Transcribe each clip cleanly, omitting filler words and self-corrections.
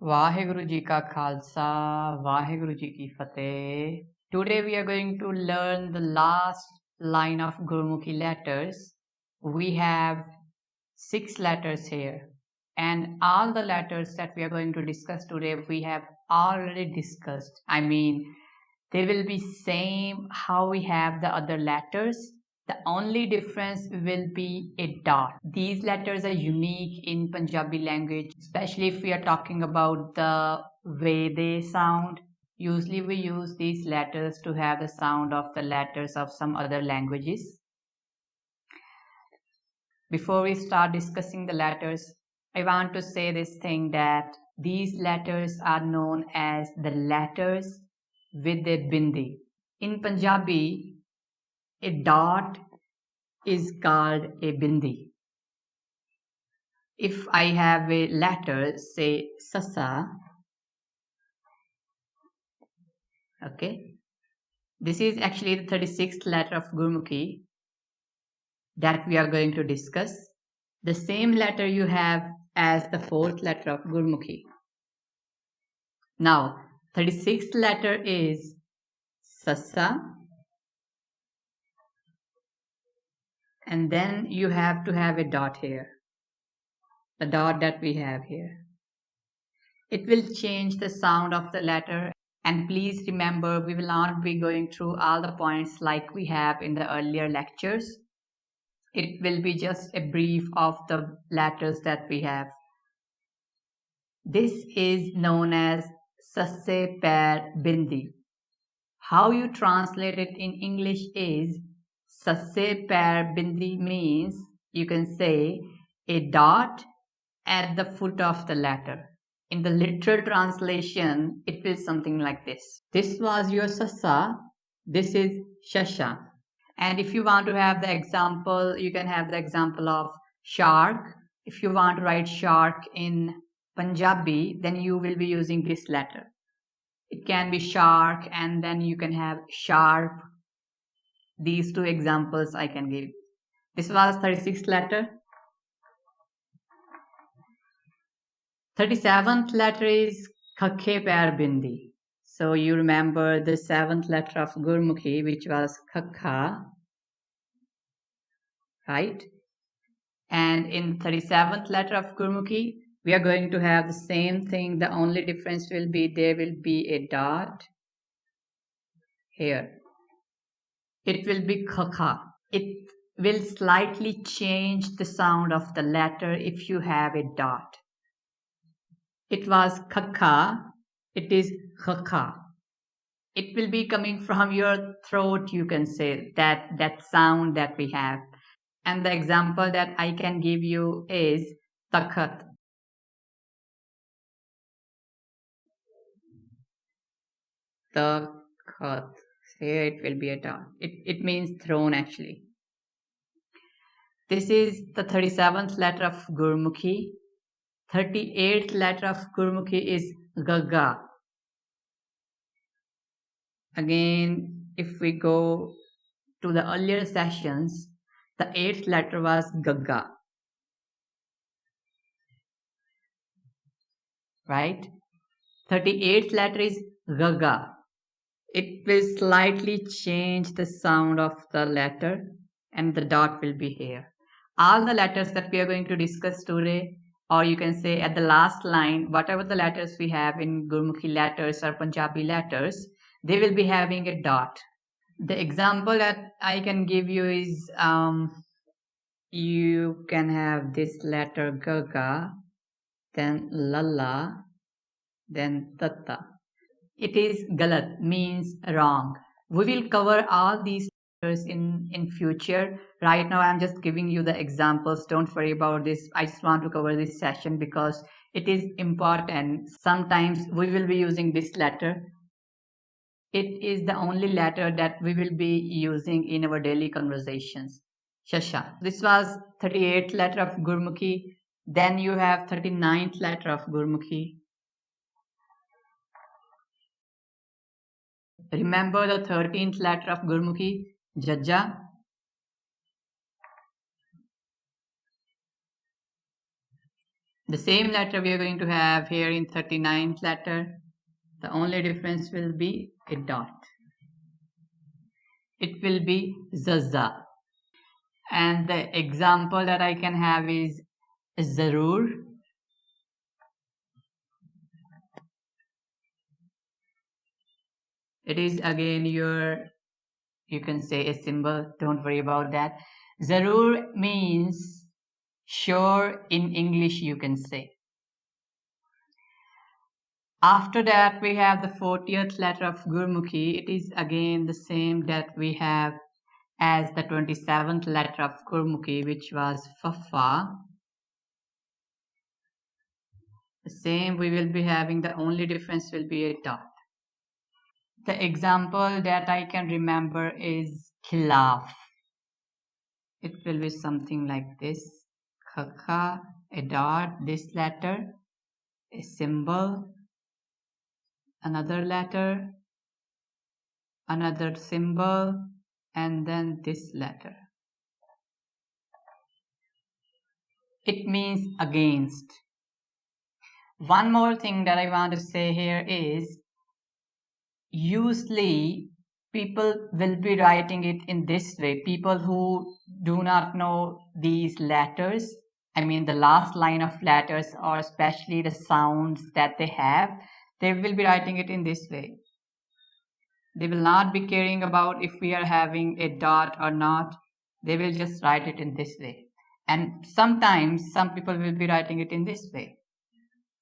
वाहेगुरु जी का खालसा, वाहेगुरु जी की fateh. Today we are going to learn the last line of Gurmukhi letters. We have 6 letters here, and all the letters that we are going to discuss today we have already discussed. I mean, they will be same how we have the other letters. The only difference will be a dot. These letters are unique in Punjabi language, especially if we are talking about the way they sound. Usually we use these letters to have the sound of the letters of some other languages. Before we start discussing the letters, I want to say this thing that these letters are known as the letters with a bindi. In Punjabi, a dot is called a bindi. If I have a letter, say sasa, okay, this is actually the 36th letter of Gurmukhi that we are going to discuss. The same letter you have as the 4th letter of Gurmukhi. Now, 36th letter is sasa, and then you have to have a dot here, the dot that we have here. It will change the sound of the letter, and please remember we will not be going through all the points like we have in the earlier lectures. It will be just a brief of the letters that we have. This is known as sasse pair bindi. How you translate it in English is sasse pair bindi means you can say a dot at the foot of the letter. In the literal translation, it feels something like this. This was your sasa, this is shasha. And if you want to have the example, you can have the example of shark. If you want to write shark in Punjabi, then you will be using this letter. It can be shark, and then you can have sharp. These two examples I can give. This was 36th letter. 37th letter is khakhe pair bindi. So you remember the 7th letter of Gurmukhi, which was khakha, right? And in 37th letter of Gurmukhi, we are going to have the same thing. The only difference will be there will be a dot here. It will be khakha. It will slightly change the sound of the letter if you have a dot. It was khakha, it is khakha. It will be coming from your throat, you can say, that sound that we have. And the example that I can give you is takhat. Takhat. Here it will be a dot. It means throne actually. This is the 37th letter of Gurmukhi. 38th letter of Gurmukhi is Gaga. Again, if we go to the earlier sessions, the 8th letter was Gaga. Right? 38th letter is Gaga. It will slightly change the sound of the letter, and the dot will be here. All the letters that we are going to discuss today, or you can say at the last line, whatever the letters we have in Gurmukhi letters or Punjabi letters, they will be having a dot. The example that I can give you is you can have this letter Gaga, then Lalla, then Tatta. It is galat, means wrong. We will cover all these letters in future. Right now I'm just giving you the examples. Don't worry about this. I just want to cover this session because it is important. Sometimes we will be using this letter. It is the only letter that we will be using in our daily conversations. Shasha. This was 38th letter of Gurmukhi. Then you have 39th letter of Gurmukhi. Remember the 13th letter of Gurmukhi, Jajja. The same letter we are going to have here in 39th letter. The only difference will be a dot. It will be zaza. And the example that I can have is zarur. It is again you can say a symbol, don't worry about that. Zarur means sure in English, you can say. After that, we have the 40th letter of Gurmukhi. It is again the same that we have as the 27th letter of Gurmukhi, which was Fafa. The same we will be having, the only difference will be a dot. The example that I can remember is khilaf. It will be something like this. Khakha, a dot, this letter, a symbol, another letter, another symbol, and then this letter. It means against. One more thing that I want to say here is usually people will be writing it in this way. People who do not know these letters, I mean the last line of letters, or especially the sounds that they have, they will be writing it in this way. They will not be caring about if we are having a dot or not. They will just write it in this way. And sometimes some people will be writing it in this way.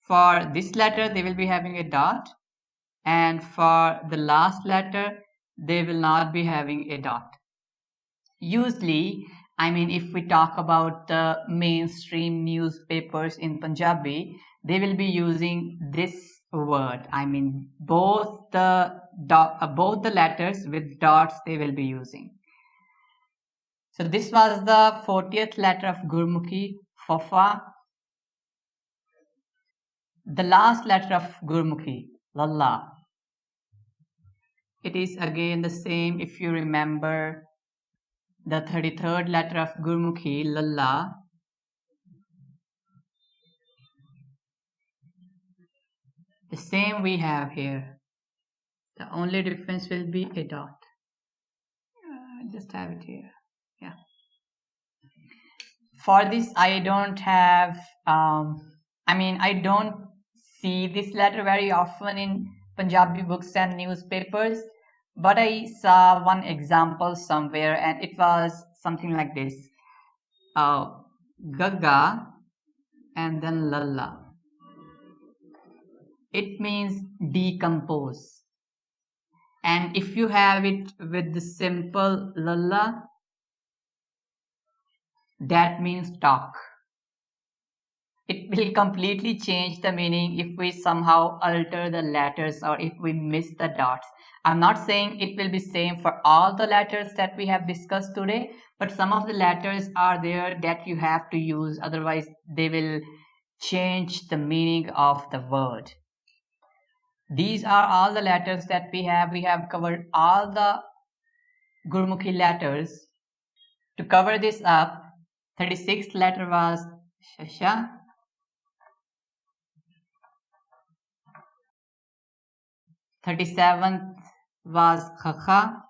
For this letter, they will be having a dot, and for the last letter, they will not be having a dot. Usually, I mean, if we talk about the mainstream newspapers in Punjabi, they will be using this word. I mean, both the letters with dots they will be using. So this was the 40th letter of Gurmukhi, Fafa. The last letter of Gurmukhi, Lalla. It is again the same if you remember the 33rd letter of Gurmukhi, Lalla. The same we have here. The only difference will be a dot. Just have it here. Yeah. For this, I don't have, I don't see this letter very often in Punjabi books and newspapers, but I saw one example somewhere and it was something like this. Gaga and then Lalla. It means decompose. And if you have it with the simple Lalla, that means talk. It will completely change the meaning if we somehow alter the letters or if we miss the dots. I'm not saying it will be same for all the letters that we have discussed today, but some of the letters are there that you have to use, otherwise they will change the meaning of the word. These are all the letters that we have. We have covered all the Gurmukhi letters. To cover this up, 36th letter was Shasha. 37th was Khakha.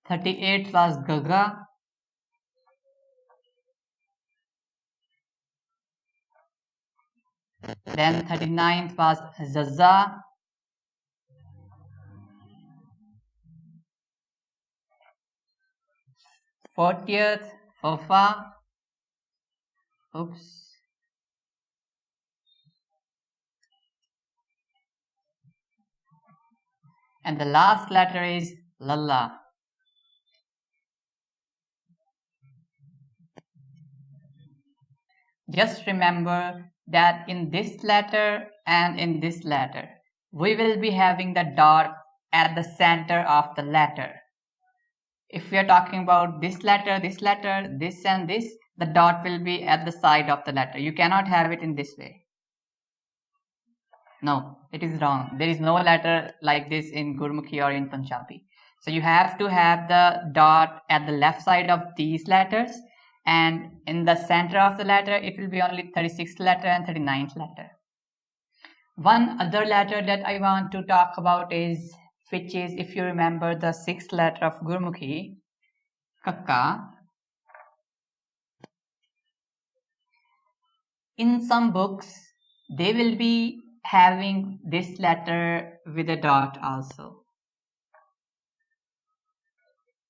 38th was Gaga. Then 39th was Zaza. 40th, Fafa. Oops. And the last letter is Lalla. Just remember that in this letter and in this letter, we will be having the dot at the center of the letter. If we are talking about this letter, this and this, the dot will be at the side of the letter. You cannot have it in this way. No, it is wrong. There is no letter like this in Gurmukhi or in Punjabi. So you have to have the dot at the left side of these letters, and in the center of the letter it will be only 36th letter and 39th letter. One other letter that I want to talk about is, which is, if you remember, the 6th letter of Gurmukhi, Kakka. In some books, they will be having this letter with a dot also.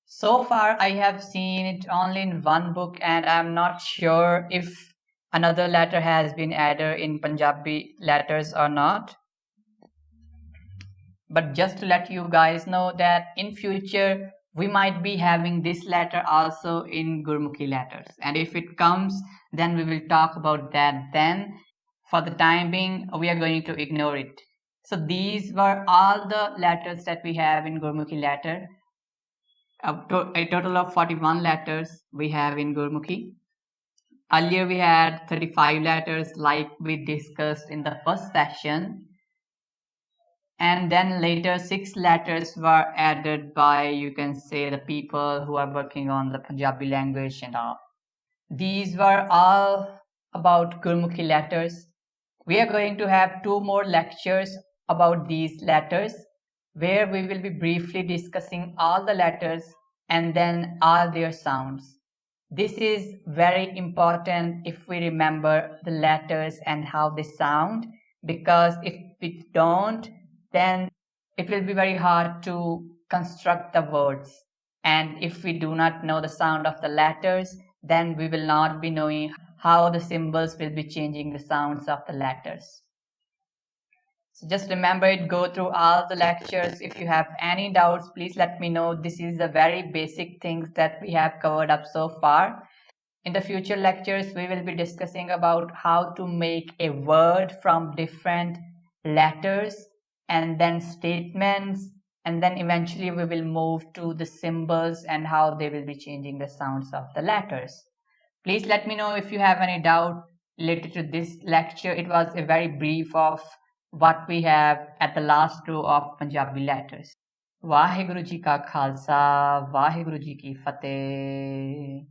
So far, I have seen it only in one book, and I'm not sure if another letter has been added in Punjabi letters or not. But just to let you guys know that in future we might be having this letter also in Gurmukhi letters, and if it comes, then we will talk about that then. For the time being, we are going to ignore it. So these were all the letters that we have in Gurmukhi letter. A total of 41 letters we have in Gurmukhi. Earlier we had 35 letters like we discussed in the first session, and then later 6 letters were added by, you can say, the people who are working on the Punjabi language and all. These were all about Gurmukhi letters. We are going to have 2 more lectures about these letters, where we will be briefly discussing all the letters and then all their sounds. This is very important if we remember the letters and how they sound, because if we don't, then it will be very hard to construct the words. And if we do not know the sound of the letters, then we will not be knowing how the symbols will be changing the sounds of the letters. So just remember it, go through all the lectures. If you have any doubts, please let me know. This is the very basic things that we have covered up so far. In the future lectures, we will be discussing about how to make a word from different letters and then statements, and then eventually we will move to the symbols and how they will be changing the sounds of the letters. Please let me know if you have any doubt related to this lecture. It was a very brief of what we have at the last row of Punjabi letters. Vaheguru Ji Ka Khalsa, Vaheguru Ji Ki Fateh.